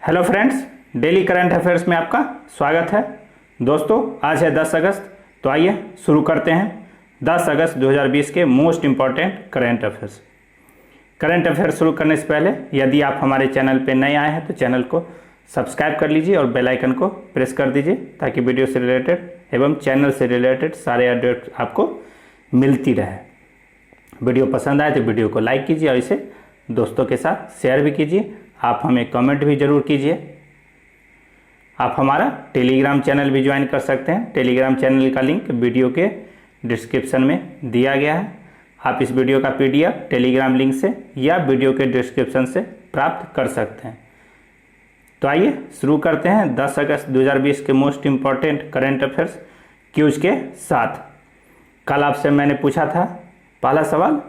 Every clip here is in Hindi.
Hello friends, daily current affairs में आपका स्वागत है। दोस्तों, आज है 10 अगस्त, तो आइए शुरू करते हैं 10 अगस्त 2020 के most important current affairs. Current affairs शुरू करने से पहले यदि आप हमारे चैनल पर नए आए हैं तो चैनल को सब्सक्राइब कर लीजिए और बेल आइकन को प्रेस कर दीजिए ताकि वीडियो से रिलेटेड एवं चैनल से रिलेटेड सारे अपडेट आपको मिलती रहे। वीडियो पसंद आए तो वीडियो को लाइक कीजिए और इसे दोस्तों के साथ शेयर भी कीजिए। आप हमें कमेंट भी ज़रूर कीजिए। आप हमारा टेलीग्राम चैनल भी ज्वाइन कर सकते हैं। टेलीग्राम चैनल का लिंक वीडियो के डिस्क्रिप्शन में दिया गया है। आप इस वीडियो का पीडीएफ टेलीग्राम लिंक से या वीडियो के डिस्क्रिप्शन से प्राप्त कर सकते हैं। तो आइए शुरू करते हैं 10 अगस्त 2020 के most important current affairs quiz के साथ। कल आपसे मैंने पूछा था पहला सवाल,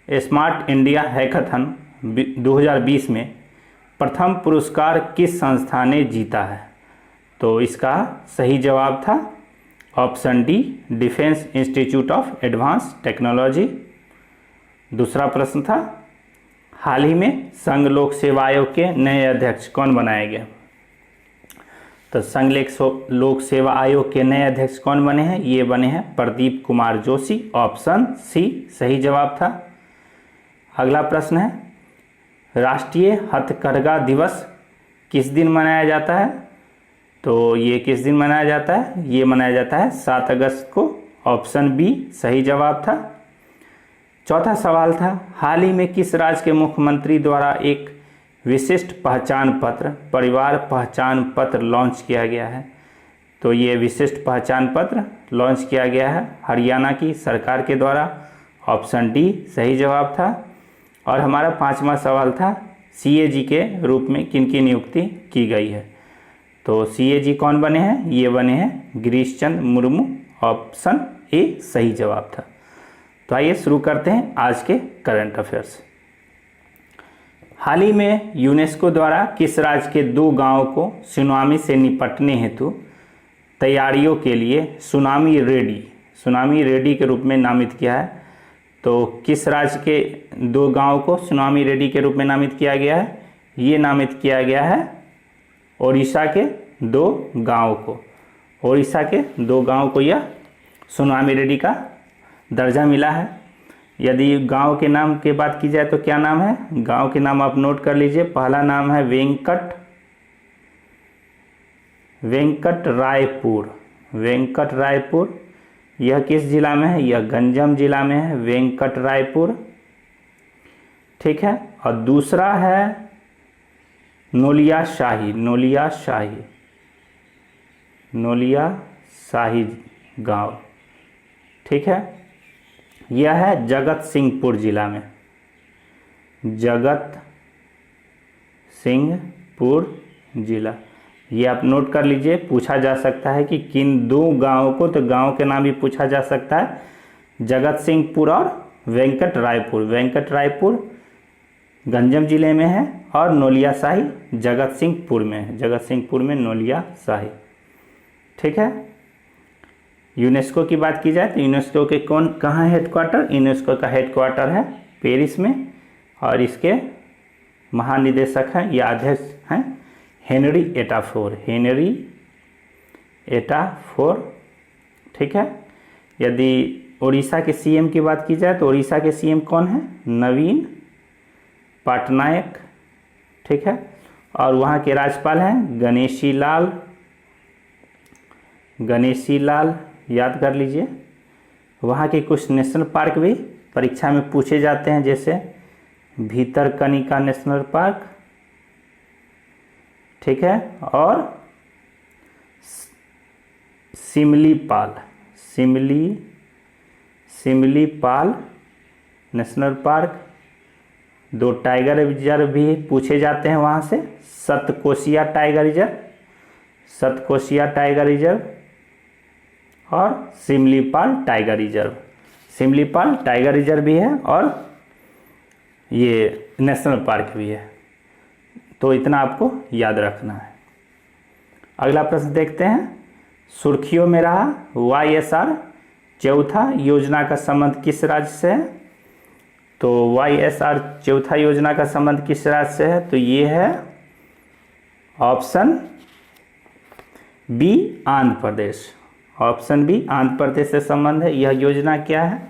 स्मार्ट इंडिया हैकाथन 2020 में प्रथम पुरस्कार किस संस्था ने जीता है? तो इसका सही जवाब था option D, defence institute of advance technology. दूसरा प्रश्न था, हाल ही में संघ लोक सेवा आयोग के नए अध्यक्ष कौन बनाए गए? तो संघ लोक सेवा आयोग के नए अध्यक्ष कौन बने हैं? ये बने हैं प्रदीप कुमार जोशी। ऑप्शन सी सही जवाब था। अगला प्रश्न है, राष्ट्रीय हथकरघा दिवस किस दिन मनाया जाता है? तो ये किस दिन मनाया जाता है? ये मनाया जाता है 7 अगस्त को। ऑप्शन बी सही जवाब था। चौथा सवाल था, हाल ही में किस राज्य के मुख्यमंत्री द्वारा एक विशिष्ट पहचान पत्र, परिवार पहचान पत्र लॉन्च किया गया है? तो ये विशिष्ट पहचान पत्र लॉन्च किया गया है हरियाणा की सरकार के द्वारा। ऑप्शन डी सही जवाब था। और हमारा पांचवा सवाल था, सीएजी के रूप में किन की नियुक्ति की गई है? तो सीएजी कौन बने हैं? ये बने हैं गिरीश चंद्र मुर्मू। ऑप्शन ए सही जवाब था। तो आइए शुरू करते हैं आज के करंट अफेयर्स। हाल ही में यूनेस्को द्वारा किस राज्य के 2 गांवों को सुनामी से निपटने हेतु तैयारियों के लिए सुनामी रेडी के रूप में नामित किया है? तो किस राज्य के 2 गांवों को सुनामी रेडी के रूप में नामित किया गया है? ये नामित किया गया है ओडिशा के 2 गांवों को। ओडिशा के 2 गांवों को यह सुनामी रेडी का दर्जा मिला है। यदि गांव के नाम की बात की जाए तो क्या नाम है? गांव के नाम आप नोट कर लीजिए। पहला नाम है वेंकट रायपुर। यह किस जिला में है? यह गंजम जिला में है, वेंकट रायपुर। ठीक है। और दूसरा है नोलिया शाही गांव। ठीक है। यह है जगत सिंहपुर जिला में, जगत सिंहपुर जिला। ये आप नोट कर लीजिए। पूछा जा सकता है कि किन 2 गांवों को, तो गांव के नाम भी पूछा जा सकता है, जगत सिंहपुर और वेंकट रायपुर गंजम जिले में है और नोलिया शाही जगत सिंहपुर में है। जगत सिंहपुर में नोलिया शाही। ठीक है। यूनेस्को की बात की जाए तो यूनेस्को के कहाँ है हेडक्वार्टर? यूनेस्को का हेडक्वार्टर है पेरिस में और इसके महानिदेशक हैं या अध्यक्ष हैं हेनरी एटाफोर। ठीक है। यदि उड़ीसा के सीएम की बात की जाए तो उड़ीसा के सीएम कौन है? नवीन पटनायक। ठीक है। और वहाँ के राज्यपाल हैं गणेशी लाल, याद कर लीजिए। वहाँ के कुछ नेशनल पार्क भी परीक्षा में पूछे जाते हैं, जैसे भीतरकनिका नेशनल पार्क। ठीक है। और Simlipal national park. 2 tiger reserve भी पूछे जाते हैं वहाँ से, सतकोशिया टाइगर रिजर्व और सिमलीपाल टाइगर रिजर्व भी है और ये नेशनल पार्क भी है। तो इतना आपको याद रखना है। अगला प्रश्न देखते हैं। सुर्खियों में रहा YSR चौथा योजना का संबंध किस राज्य से है? तो YSR चौथा योजना का संबंध किस राज्य से है? तो ये है option B Andhra Pradesh. Option B Andhra Pradesh से संबंध है। यह योजना क्या है?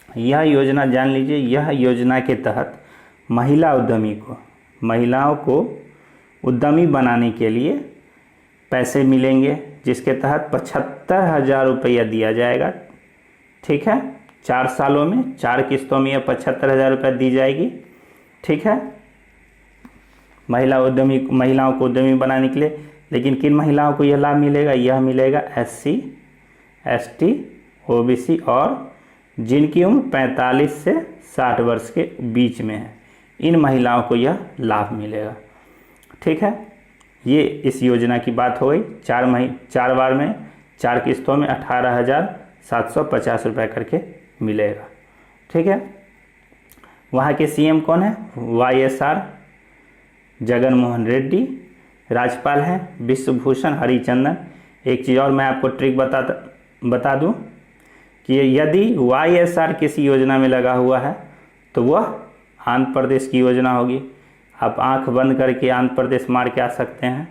यह योजना जान लीजिए। यह योजना के तहत महिलाओं को उद्यमी बनाने के लिए पैसे मिलेंगे, जिसके तहत 75,000 रुपया दिया जाएगा। ठीक है, 4 सालों में 4 किस्तों में यह 75,000 रुपया दी जाएगी। ठीक है, महिलाओं को उद्यमी बनाने के लिए। लेकिन किन महिलाओं को यह लाभ मिलेगा? यह मिलेगा SC, ST, OBC और जिनकी उम्र 45 से 60 वर्ष के बीच में है, इन महिलाओं को यह लाभ मिलेगा। ठीक है, ये इस योजना की बात हो गई। 4 बार में 4 किस्तों में 18,750 रुपये करके मिलेगा। ठीक है, वहाँ के CM कौन है? YSR जगन मोहन रेड्डी। राज्यपाल हैं विश्वभूषण हरिचंदन। एक चीज़ और मैं आपको ट्रिक बता दूं कि यदि YSR किसी योजना में लगा हुआ है तो वह आंध्र प्रदेश की योजना होगी। आप आंख बंद करके आंध्र प्रदेश मार के आ सकते हैं।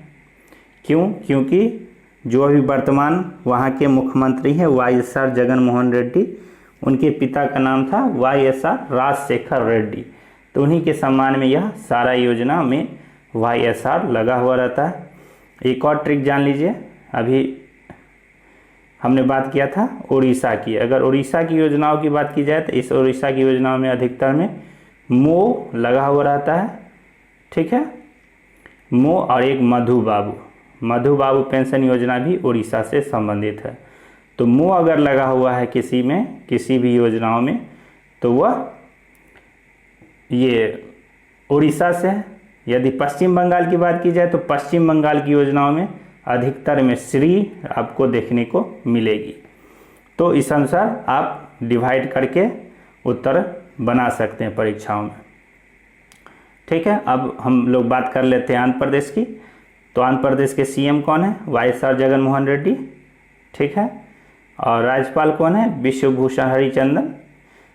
क्यों? क्योंकि जो अभी वर्तमान वहाँ के मुख्यमंत्री हैं YSR जगन मोहन रेड्डी, उनके पिता का नाम था YSR राजशेखर रेड्डी। तो उन्हीं के सम्मान में यह सारा योजना में YSR लगा हुआ रहता है। एक और ट्रिक जान लीजिए। अभी हमने बात किया था उड़ीसा की। अगर उड़ीसा की योजनाओं की बात की जाए तो इस उड़ीसा की योजनाओं में अधिकतर में मो लगा हुआ रहता है। ठीक है, मो और एक मधु बाबू पेंशन योजना भी उड़ीसा से संबंधित है। तो मो अगर लगा हुआ है किसी भी योजनाओं में तो वह ये उड़ीसा से है। यदि पश्चिम बंगाल की बात की जाए तो पश्चिम बंगाल की योजनाओं में अधिकतर में श्री आपको देखने को मिलेगी। तो इस अनुसार आप डिवाइड करके उत्तर बना सकते हैं परीक्षाओं में। ठीक है, अब हम लोग बात कर लेते हैं आंध्र प्रदेश की। तो आंध्र प्रदेश के CM कौन है? YSR जगन मोहन रेड्डी। ठीक है, और राज्यपाल कौन है? विश्वभूषण हरिचंदन।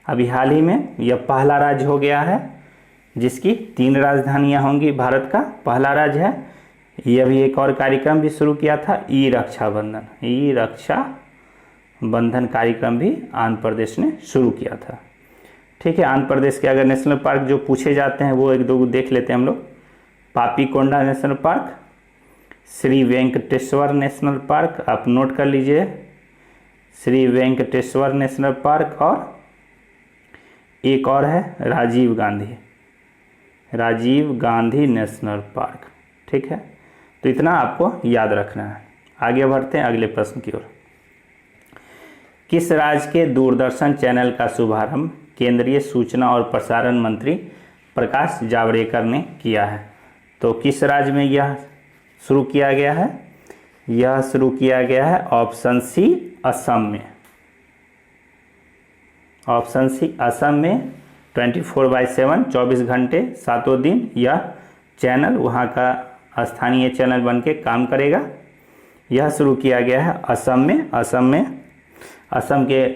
अभी हाल ही में यह पहला राज्य हो गया है जिसकी 3 राजधानियां होंगी। भारत का पहला राज्य है। यह भी एक और कार्यक्रम भी शुरू किया था, ई रक्षा बंधन कार्यक्रम भी आंध्र प्रदेश ने शुरू किया था। ठीक है, आंध्र प्रदेश के अगर नेशनल पार्क जो पूछे जाते हैं वो 1-2 देख लेते हैं हम लोग। Papikonda national park, Shri Venkateswara national park, आप नोट कर लीजिए, श्री वेंकटेश्वर नेशनल पार्क, और एक और है राजीव गांधी नेशनल पार्क। ठीक है, तो इतना आपको याद रखना है। आगे बढ़ते हैं अगले प्रश्न की ओर। किस राज्य के दूरदर्शन चैनल का शुभारंभ केंद्रीय सूचना और प्रसारण मंत्री प्रकाश जावड़ेकर ने किया है? तो किस राज्य में यह शुरू किया गया है? यह शुरू किया गया है ऑप्शन सी असम में। ऑप्शन सी असम में 24/7 24 घंटे 7 दिन यह चैनल वहाँ का स्थानीय चैनल बन के काम करेगा। यह शुरू किया गया है असम में। असम के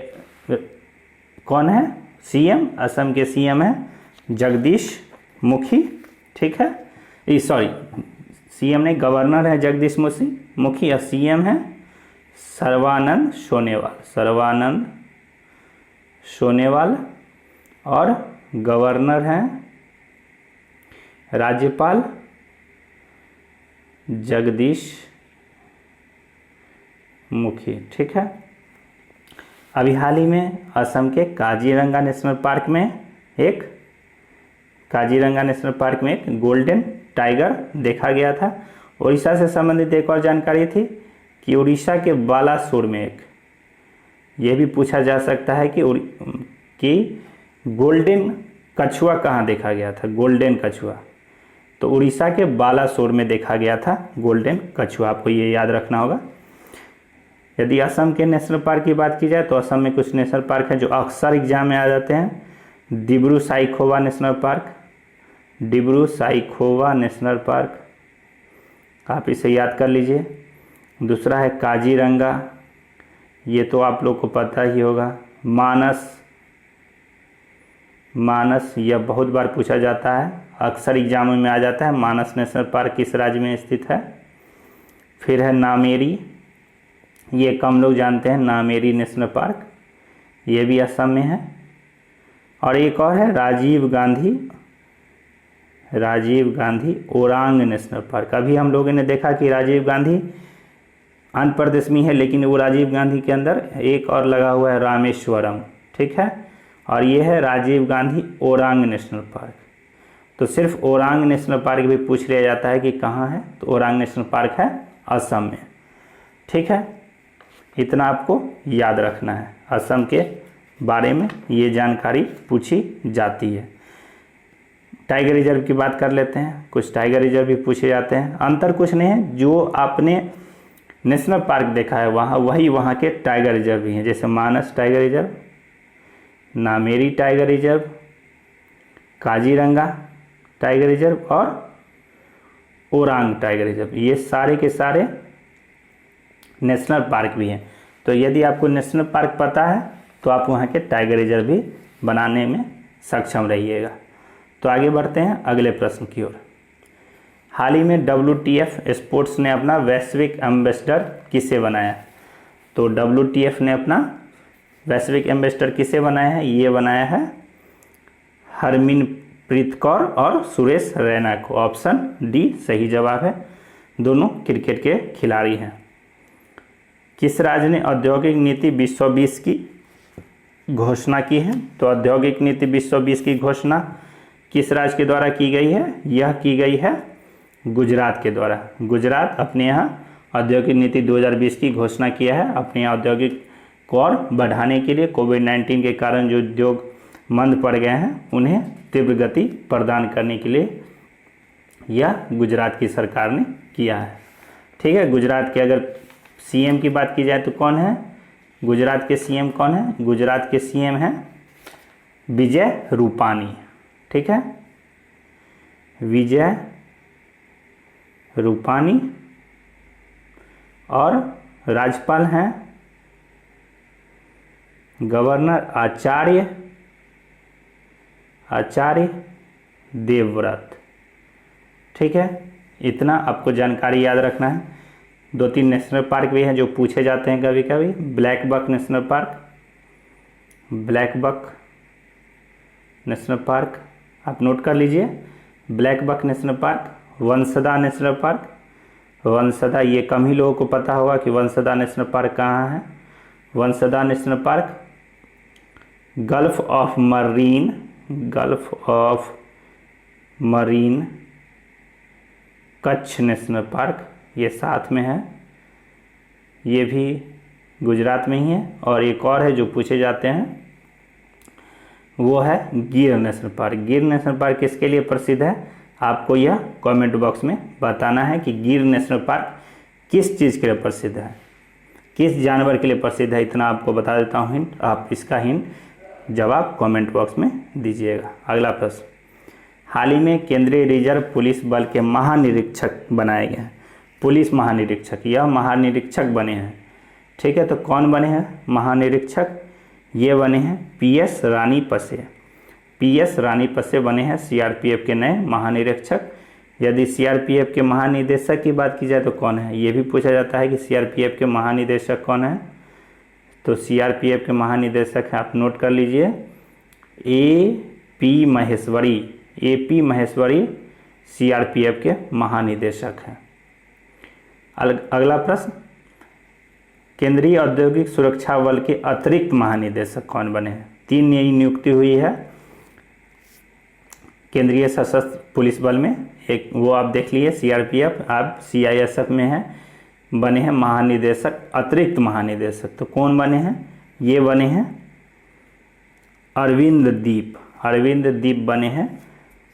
कौन है? CM। असम के CM है जगदीश मुखी। ठीक है, CM नहीं, गवर्नर है जगदीश मुखी, और CM है सर्बानंद सोनोवाल, और गवर्नर हैं राज्यपाल जगदीश मुखी। ठीक है, अभी हाल ही में असम के काजीरंगा नेशनल पार्क में एक गोल्डन टाइगर देखा गया था। उड़ीसा से संबंधित एक और जानकारी थी कि उड़ीसा के बालासोर में यह भी पूछा जा सकता है कि गोल्डन कछुआ कहाँ देखा गया था? गोल्डन कछुआ तो उड़ीसा के बालासोर में देखा गया था गोल्डन कछुआ। आपको ये याद रखना होगा। यदि असम के नेशनल पार्क की बात की जाए तो असम में कुछ नेशनल पार्क हैं जो अक्सर एग्जाम में आ जाते हैं। डिब्रू साइखोवा नेशनल पार्क, आप इसे याद कर लीजिए। दूसरा है काजीरंगा, ये तो आप लोग को पता ही होगा। मानस यह बहुत बार पूछा जाता है अक्सर एग्जामों में आ जाता है। मानस नेशनल पार्क किस राज्य में स्थित है? फिर है नामेरी, ये कम लोग जानते हैं, नामेरी नेशनल पार्क, ये भी असम में है। और एक और है राजीव गांधी ओरांग नेशनल पार्क। अभी हम लोगों ने देखा कि राजीव गांधी आंध्र प्रदेश में है, लेकिन वो राजीव गांधी के अंदर एक और लगा हुआ है रामेश्वरम, ठीक है। और ये है राजीव गांधी ओरांग नेशनल पार्क। तो सिर्फ ओरांग नेशनल पार्क भी पूछ लिया जाता है कि कहाँ है, तो ओरांग नेशनल पार्क है असम में, ठीक है। इतना आपको याद रखना है, असम के बारे में ये जानकारी पूछी जाती है। टाइगर रिजर्व की बात कर लेते हैं, कुछ टाइगर रिजर्व भी पूछे जाते हैं। अंतर कुछ नहीं है, जो आपने नेशनल पार्क देखा है वहाँ के टाइगर रिजर्व भी हैं, जैसे Manas tiger reserve, Nameri tiger reserve, Kaziranga tiger reserve और ओरांग टाइगर रिजर्व, ये सारे के सारे नेशनल पार्क भी हैं। तो यदि आपको नेशनल पार्क पता है तो आप वहाँ के टाइगर रिजर्व भी बनाने में सक्षम रहिएगा। तो आगे बढ़ते हैं अगले प्रश्न की ओर। हाल ही में WTF स्पोर्ट्स ने अपना वैश्विक एम्बेसडर किसे बनाया? तो WTF ने अपना वैश्विक एम्बेसडर किसे बनाया है? ये बनाया है हरमिनप्रीत कौर और सुरेश रैना को। ऑप्शन डी सही जवाब है, दोनों क्रिकेट के खिलाड़ी हैं। किस राज्य ने औद्योगिक नीति 2020 की घोषणा की है? तो औद्योगिक नीति 2020 की घोषणा किस राज्य के द्वारा की गई है? यह की गई है गुजरात के द्वारा। गुजरात अपने यहाँ औद्योगिक नीति 2020 की घोषणा किया है, अपने यहाँ औद्योगिक को और बढ़ाने के लिए। कोविड-19 के कारण जो उद्योग मंद पड़ गए हैं उन्हें तीव्र गति प्रदान करने के लिए यह गुजरात की सरकार ने किया है, ठीक है। गुजरात के अगर CM की बात की जाए तो कौन है? गुजरात के CM कौन है? गुजरात के CM हैं विजय रूपानी, ठीक है, विजय रूपानी। और राज्यपाल हैं गवर्नर आचार्य देवव्रत, ठीक है। इतना आपको जानकारी याद रखना है। 2-3 नेशनल पार्क भी हैं जो पूछे जाते हैं कभी कभी। ब्लैक बक नेशनल पार्क आप नोट कर लीजिए। Blackbuck national park, Vansda national park, Vansda ये कम ही लोगों को पता होगा कि वंसदा नेशनल पार्क कहाँ है। Vansda national park gulf of marine Kutch national park, ये साथ में है, ये भी गुजरात में ही है। और एक और है जो पूछे जाते हैं, वो है गिर नेशनल पार्क। गिर नेशनल पार्क किसके लिए प्रसिद्ध है? आपको यह कमेंट बॉक्स में बताना है कि गिर नेशनल पार्क किस चीज़ के लिए प्रसिद्ध है, किस जानवर के लिए प्रसिद्ध है। इतना आपको बता देता हूँ हिंट, आप इसका हिंट जवाब कमेंट बॉक्स में दीजिएगा। अगला प्रश्न, हाल ही में केंद्रीय रिजर्व पुलिस बल के महानिरीक्षक बनाए गए हैं। पुलिस महानिरीक्षक, यह महानिरीक्षक बने हैं, ठीक है। तो कौन बने हैं महानिरीक्षक? ये बने हैं PS रानी पसे बने हैं CRPF के नए महानिरीक्षक। यदि CRPF के महानिदेशक की बात की जाए तो कौन है? ये भी पूछा जाता है कि CRPF के महानिदेशक कौन है। तो CRPF के महानिदेशक हैं, आप नोट कर लीजिए, AP महेश्वरी CRPF के महानिदेशक हैं। अगला प्रश्न, केंद्रीय औद्योगिक सुरक्षा बल के अतिरिक्त महानिदेशक कौन बने हैं? 3 नई नियुक्ति हुई है केंद्रीय सशस्त्र पुलिस बल में। एक वो आप देख लिए CRPF, आप CISF में हैं, बने हैं महानिदेशक, अतिरिक्त महानिदेशक। तो कौन बने हैं? ये बने हैं अरविंद दीप बने हैं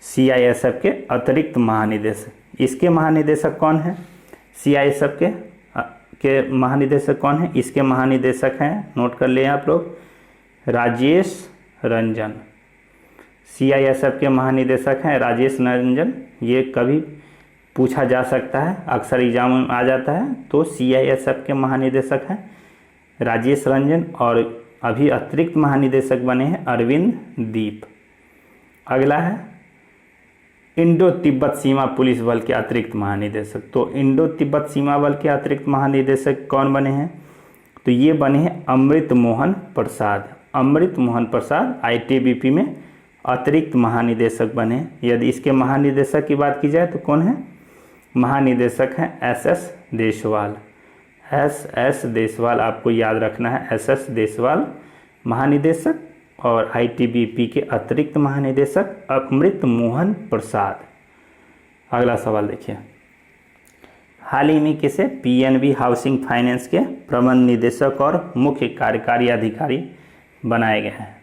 CISF के अतिरिक्त महानिदेशक। इसके महानिदेशक कौन है? CISF के महानिदेशक कौन है? इसके महानिदेशक हैं, नोट कर लें आप लोग, राजेश रंजन। CISF के महानिदेशक हैं राजेश रंजन। ये कभी पूछा जा सकता है, अक्सर एग्जाम में आ जाता है। तो CISF के महानिदेशक हैं राजेश रंजन और अभी अतिरिक्त महानिदेशक बने हैं अरविंद दीप। अगला है इंडो तिब्बत सीमा पुलिस बल के अतिरिक्त महानिदेशक। तो इंडो तिब्बत सीमा बल के अतिरिक्त महानिदेशक कौन बने हैं? तो ये बने हैं अमृत मोहन प्रसाद। अमृत मोहन प्रसाद आईटीबीपी में अतिरिक्त महानिदेशक बने। यदि इसके महानिदेशक की बात की जाए तो कौन है? महानिदेशक हैं एसएस देशवाल। एसएस देशवाल आपको याद रखना है, एसएस देशवाल महानिदेशक, और आईटीबीपी के अतिरिक्त महानिदेशक अमृत मोहन प्रसाद। अगला सवाल देखिए, हाल ही में किसे पीएनबी हाउसिंग फाइनेंस के प्रबंध निदेशक और मुख्य कार्यकारी अधिकारी बनाए गए हैं?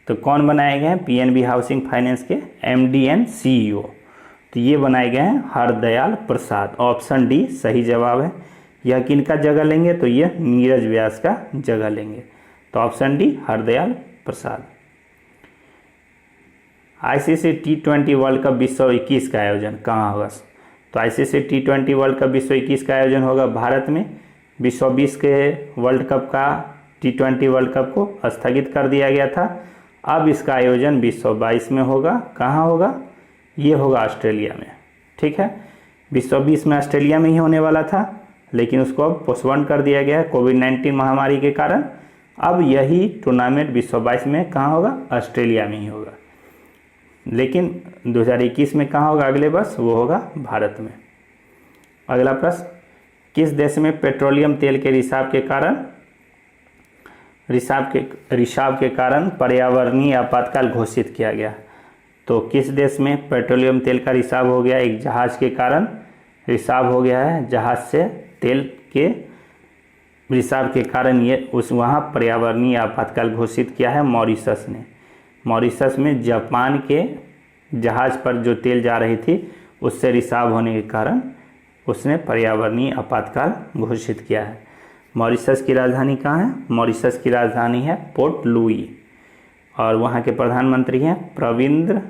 तो कौन बनाए गए हैं पीएनबी हाउसिंग फाइनेंस के एमडी एंड सीईओ? तो ये बनाए गए हैं हरदयाल प्रसाद। ऑप्शन डी सही जवाब है। यह किनका जगह लेंगे? तो यह नीरज व्यास का जगह लेंगे। तो ऑप्शन डी हरदयाल प्रसाद। आईसीसी टी20 वर्ल्ड कप 2021 का आयोजन कहाँ होगा? तो आईसीसी टी20 वर्ल्ड कप 2021 का आयोजन होगा भारत में। 2020 के वर्ल्ड कप का टी20 वर्ल्ड कप को स्थगित कर दिया गया था। अब इसका आयोजन 2022 में होगा। कहाँ होगा? ये होगा ऑस्ट्रेलिया में। ठीक है, 2020 में ऑस्ट्रेलिया में ही होने वाला था, लेकिन उसको अब पोस्टपोन कर दिया गया है कोविड-19 महामारी के कारण। अब यही टूर्नामेंट 2022 में कहाँ होगा? ऑस्ट्रेलिया में ही होगा। लेकिन 2021 में कहाँ होगा अगले वर्ष? वो होगा भारत में। अगला प्रश्न, किस देश में पेट्रोलियम तेल के रिसाव के कारण पर्यावरणीय आपातकाल घोषित किया गया? तो किस देश में पेट्रोलियम तेल का रिसाव हो गया? एक जहाज़ के कारण रिसाव हो गया है। जहाज़ से तेल के रिसाव के कारण ये वहाँ पर्यावरणीय आपातकाल घोषित किया है मॉरिशस ने। मॉरिशस में जापान के जहाज़ पर जो तेल जा रही थी उससे रिसाव होने के कारण उसने पर्यावरणीय आपातकाल घोषित किया है। मॉरिशस की राजधानी कहाँ है? मॉरिशस की राजधानी है पोर्ट लुई, और वहाँ के प्रधानमंत्री हैं प्रविंद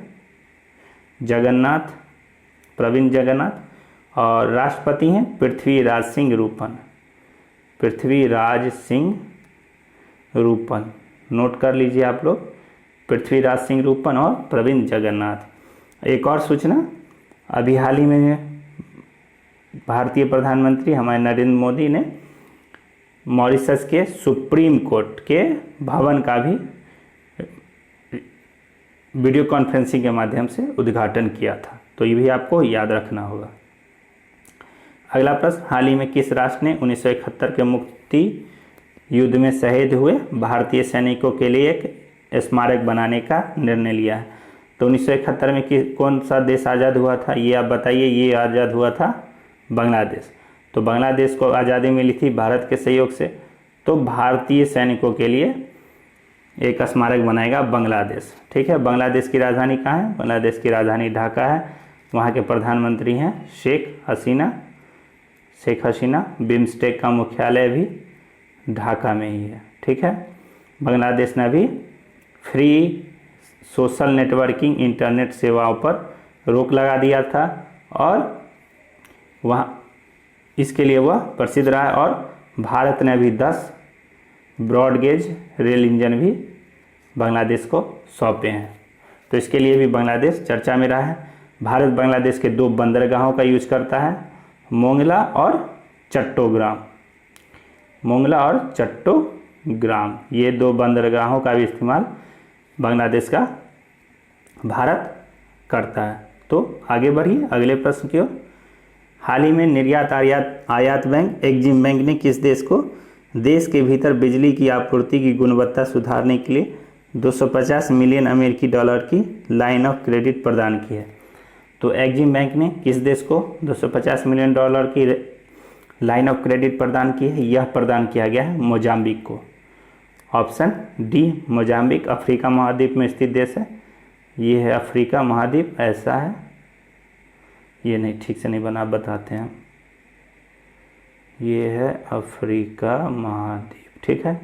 जगन्नाथ, और राष्ट्रपति हैं पृथ्वीराज सिंह रूपन। नोट कर लीजिए आप लोग, पृथ्वीराज सिंह रूपन और प्रविंद जगन्नाथ। एक और सूचना, अभी हाल ही में भारतीय प्रधानमंत्री हमारे नरेंद्र मोदी ने मॉरिशस के सुप्रीम कोर्ट के भवन का भी वीडियो कॉन्फ्रेंसिंग के माध्यम से उद्घाटन किया था। तो ये भी आपको याद रखना होगा। अगला प्रश्न, हाल ही में किस राष्ट्र ने 1971 के मुक्ति युद्ध में शहीद हुए भारतीय सैनिकों के लिए एक स्मारक बनाने का निर्णय लिया है? तो 1971 में कौन सा देश आज़ाद हुआ था? ये आप बताइए। ये आज़ाद हुआ था बांग्लादेश। तो बांग्लादेश को आज़ादी मिली थी भारत के सहयोग से। तो भारतीय सैनिकों के लिए एक स्मारक बनाएगा बांग्लादेश। ठीक है, बांग्लादेश की राजधानी कहाँ है? बांग्लादेश की राजधानी ढाका है। वहाँ के प्रधानमंत्री हैं शेख हसीना। बिम्स्टेक का मुख्यालय भी ढाका में ही है। ठीक है, बांग्लादेश ने भी फ्री सोशल नेटवर्किंग इंटरनेट सेवाओं पर रोक लगा दिया था, और वहाँ इसके लिए वह प्रसिद्ध रहा है। और भारत ने भी 10 ब्रॉडगेज रेल इंजन भी बांग्लादेश को सौंपे हैं। तो इसके लिए भी बांग्लादेश चर्चा में रहा है। भारत बांग्लादेश के 2 बंदरगाहों का यूज करता है, मोंगला और चट्टोग्राम। ये 2 बंदरगाहों का भी इस्तेमाल बांग्लादेश का भारत करता है। तो आगे बढ़िए अगले प्रश्न की ओर। हाल ही में निर्यात आयात बैंक एक्जिम बैंक ने किस देश को देश के भीतर बिजली की आपूर्ति की गुणवत्ता सुधारने के लिए 250 मिलियन अमेरिकी डॉलर की लाइन ऑफ क्रेडिट प्रदान की है? तो एक्जिम बैंक ने किस देश को 250 मिलियन डॉलर की लाइन ऑफ क्रेडिट प्रदान की है? यह प्रदान किया गया है मोजाम्बिक को। ऑप्शन डी मोजाम्बिक अफ्रीका महाद्वीप में स्थित देश है। ये है अफ्रीका महाद्वीप, ऐसा है। ये नहीं, ठीक से नहीं बना, बताते हैं। ये है अफ्रीका महाद्वीप। ठीक है,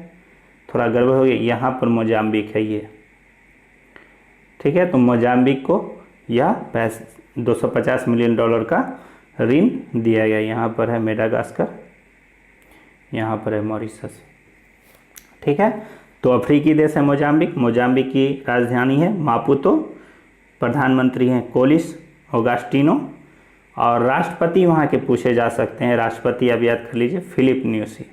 थोड़ा गड़बड़ हो गया, यहाँ पर मोजाम्बिक है ये। ठीक है, तो मोजाम्बिक को यह 250 मिलियन डॉलर का ऋण दिया गया। यहाँ पर है मेडागास्कर, यहाँ पर है मॉरिशस। ठीक है, तो अफ्रीकी देश है मोजाम्बिक। मोजाम्बिक की राजधानी है मापुतो, प्रधानमंत्री हैं कोलिस ऑगस्टिनो, और राष्ट्रपति वहाँ के पूछे जा सकते हैं, राष्ट्रपति आप याद कर लीजिए फिलिप न्यूसी।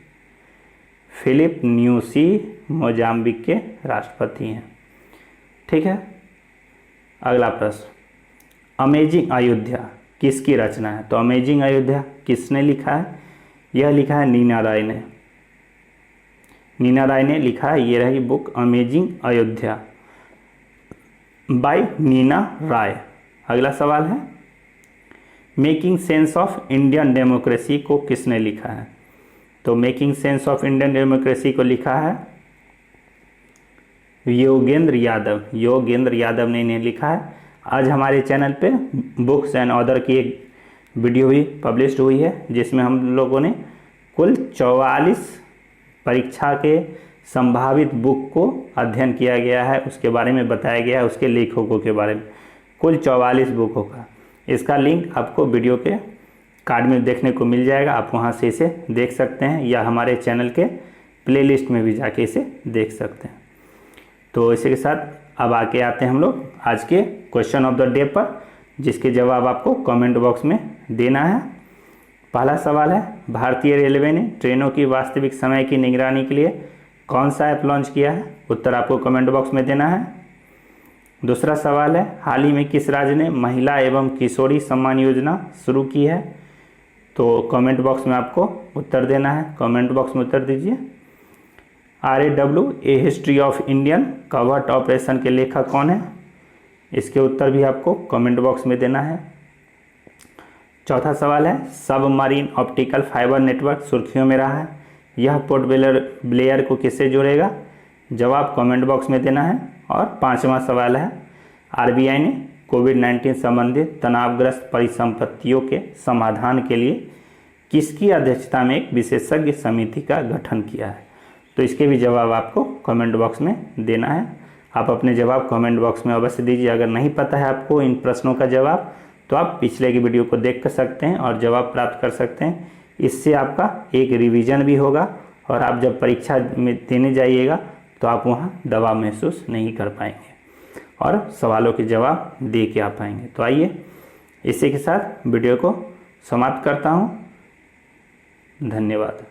फिलिप न्यूसी मोजाम्बिक के राष्ट्रपति हैं। ठीक है। अगला प्रश्न, अमेजिंग अयोध्या किसकी रचना है? तो अमेजिंग अयोध्या किसने लिखा है? यह लिखा है नीना राय ने। नीना राय ने लिखा है, ये रही book amazing Ayodhya by Neena Rai. अगला सवाल है, making sense of Indian democracy को किसने लिखा है? तो making sense of Indian democracy को लिखा है योगेंद्र यादव। योगेंद्र यादव ने इन्हें लिखा है। आज हमारे चैनल पे बुक्स एंड ऑथर की एक वीडियो भी पब्लिश हुई है, जिसमें हम लोगों ने कुल 44 परीक्षा के संभावित बुक को अध्ययन किया गया है, उसके बारे में बताया गया है, उसके लेखकों के बारे में, कुल 44 बुकों का। इसका लिंक आपको वीडियो के कार्ड में देखने को मिल जाएगा, आप वहां से इसे देख सकते हैं, या हमारे चैनल के प्लेलिस्ट में भी जाके इसे देख सकते हैं। तो इसी के साथ अब आके आते हैं हम लोग आज के क्वेश्चन ऑफ द डे पर, जिसके जवाब आपको कमेंट बॉक्स में देना है। पहला सवाल है, भारतीय रेलवे ने ट्रेनों की वास्तविक समय की निगरानी के लिए कौन सा ऐप लॉन्च किया है? उत्तर आपको कमेंट बॉक्स में देना है। दूसरा सवाल है, हाल ही में किस राज्य ने महिला एवं किशोरी सम्मान योजना शुरू की है? तो कमेंट बॉक्स में आपको उत्तर देना है, कमेंट बॉक्स में उत्तर दीजिए। RAW A history of Indian covert operation के लेखक कौन है? इसके उत्तर भी आपको कमेंट बॉक्स में देना है। चौथा सवाल है, सबमरीन ऑप्टिकल फाइबर नेटवर्क सुर्खियों में रहा है, यह पोर्ट ब्लेयर को किससे जोड़ेगा? जवाब कमेंट बॉक्स में देना है। और पांचवा सवाल है, RBI ने कोविड-19 संबंधित तनावग्रस्त परिसंपत्तियों के समाधान के लिए किसकी अध्यक्षता में एक विशेषज्ञ समिति का गठन किया है? तो इसके भी जवाब आपको कमेंट बॉक्स में देना है। आप अपने जवाब कमेंट बॉक्स में अवश्य दीजिए। अगर नहीं पता है आपको इन प्रश्नों का जवाब, तो आप पिछले की वीडियो को देख कर सकते हैं और जवाब प्राप्त कर सकते हैं। इससे आपका एक रिवीजन भी होगा, और आप जब परीक्षा में देने जाइएगा तो आप वहाँ दबाव महसूस नहीं कर पाएंगे और सवालों के जवाब दे के आ पाएंगे। तो आइए इसी के साथ वीडियो को समाप्त करता हूँ। धन्यवाद।